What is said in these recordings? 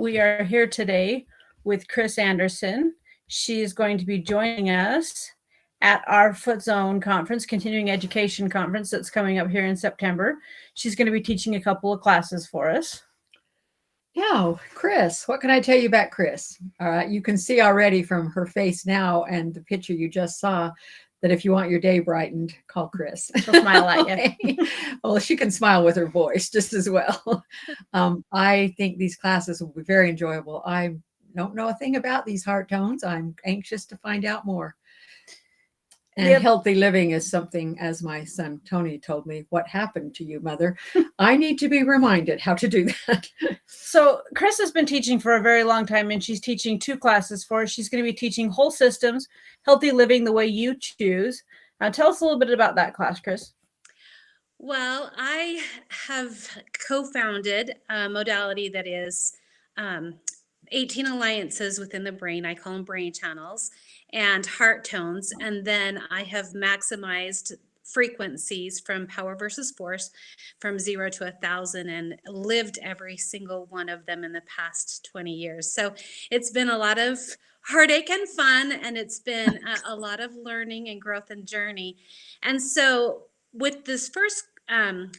we are here today with Kris Anderson. She is going to be joining us at our Foot Zone conference, continuing education conference that's coming up here in September. She's going to be teaching a couple of classes for us. Yeah, Kris, what can I tell you about Kris? You can see already from her face now and the picture you just saw that if you want your day brightened, call Kris. She'll smile at you. Well, she can smile with her voice just as well. I think these classes will be very enjoyable. I don't know a thing about these heart tones. I'm anxious to find out more. And healthy living is something, as my son Tony told me, what happened to you, mother? I need to be reminded how to do that. So Kris has been teaching for a very long time, and she's teaching 2 classes for us. She's going to be teaching whole systems, healthy living the way you choose. Tell us a little bit about that class, Kris. Well, I have co-founded a modality that is 18 alliances within the brain. I call them brain channels and heart tones. And then I have maximized frequencies from power versus force from 0 to 1,000 and lived every single one of them in the past 20 years. So it's been a lot of heartache and fun, and it's been a lot of learning and growth and journey. And so with this first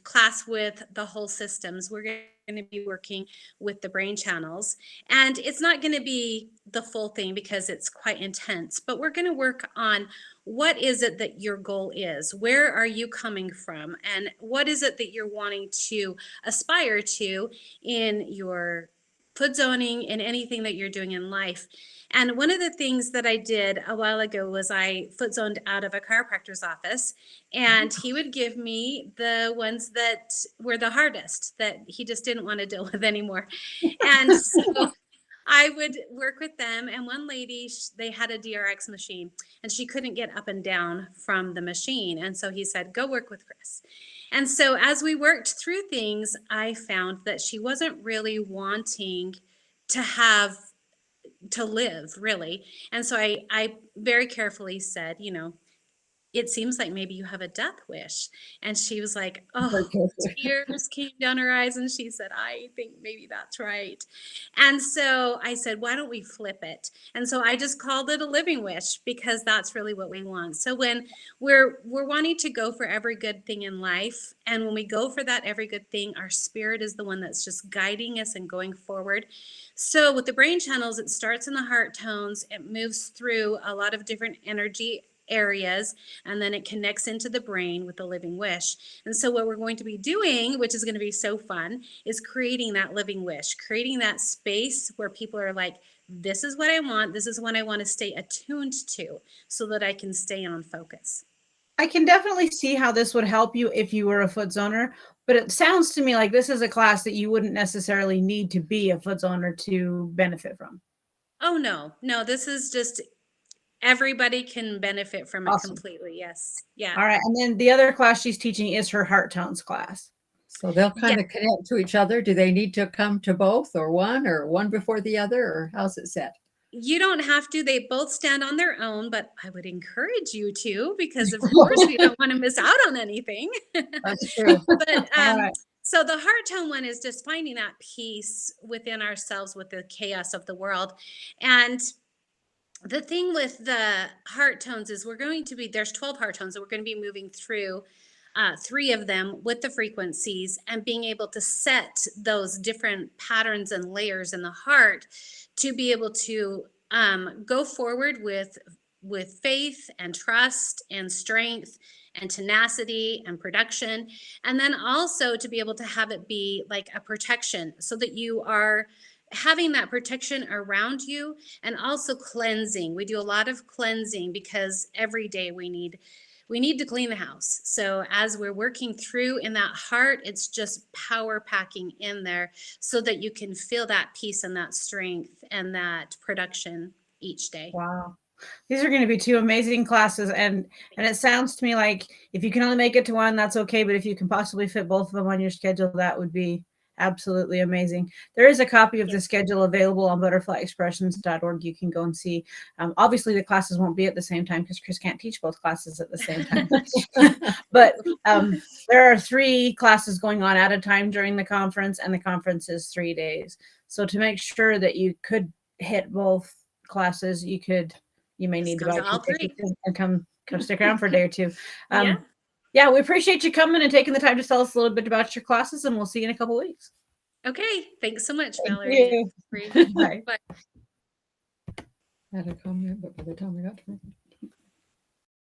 class with the whole systems, we're going to be working with the brain channels, and it's not going to be the full thing because it's quite intense, but we're going to work on what is it that your goal is, where are you coming from, and what is it that you're wanting to aspire to in your foot zoning and anything that you're doing in life. And one of the things that I did a while ago was I foot zoned out of a chiropractor's office, and he would give me the ones that were the hardest that he just didn't want to deal with anymore. And so I would work with them. And one lady, they had a DRX machine and she couldn't get up and down from the machine. And so he said, go work with Kris. And so as we worked through things, I found that she wasn't really wanting to live really. And so I very carefully said, it seems like maybe you have a death wish. And she was like, oh, tears came down her eyes. And she said, I think maybe that's right. And so I said, why don't we flip it? And so I just called it a living wish because that's really what we want. So when we're wanting to go for every good thing in life, and when we go for that every good thing, our spirit is the one that's just guiding us and going forward. So with the brain channels, it starts in the heart tones. It moves through a lot of different energy areas, and then it connects into the brain with the living wish. And so what we're going to be doing, which is going to be so fun, is creating that living wish, creating that space where people are like, this is what I want, this is what I want to stay attuned to, so that I can stay on focus. I can definitely see how this would help you if you were a foot zoner, but it sounds to me like this is a class that you wouldn't necessarily need to be a foot zoner to benefit from. Oh, no, this is just everybody can benefit from it. Awesome. Completely. Yes. Yeah. All right. And then the other class she's teaching is her heart tones class. So they'll kind of connect to each other. Do they need to come to both or one before the other, or how's it set? You don't have to. They both stand on their own, but I would encourage you to, because of course we don't want to miss out on anything. That's true. But so the heart tone one is just finding that peace within ourselves with the chaos of the world. And the thing with the heart tones is there's 12 heart tones, and we're going to be moving through 3 of them with the frequencies and being able to set those different patterns and layers in the heart to be able to go forward with faith and trust and strength and tenacity and production. And then also to be able to have it be like a protection, so that you are having that protection around you, and also cleansing. We do a lot of cleansing because every day we need to clean the house. So as we're working through in that heart, it's just power packing in there so that you can feel that peace and that strength and that production each day. Wow. These are going to be 2 amazing classes. And it sounds to me like if you can only make it to one, that's okay. But if you can possibly fit both of them on your schedule, that would be absolutely amazing. There is a copy of the schedule available on butterflyexpressions.org. You can go and see. Obviously, the classes won't be at the same time because Kris can't teach both classes at the same time. But there are 3 classes going on at a time during the conference, and the conference is 3 days. So to make sure that you could hit both classes, you may Just need to come buy to all 2 tickets three. and come stick around for a day or two. Yeah. Yeah, we appreciate you coming and taking the time to tell us a little bit about your classes, and we'll see you in a couple weeks. Okay. Thanks so much, Thank Mallory. you. Free. Bye. Bye. I had a comment, but by the time I got to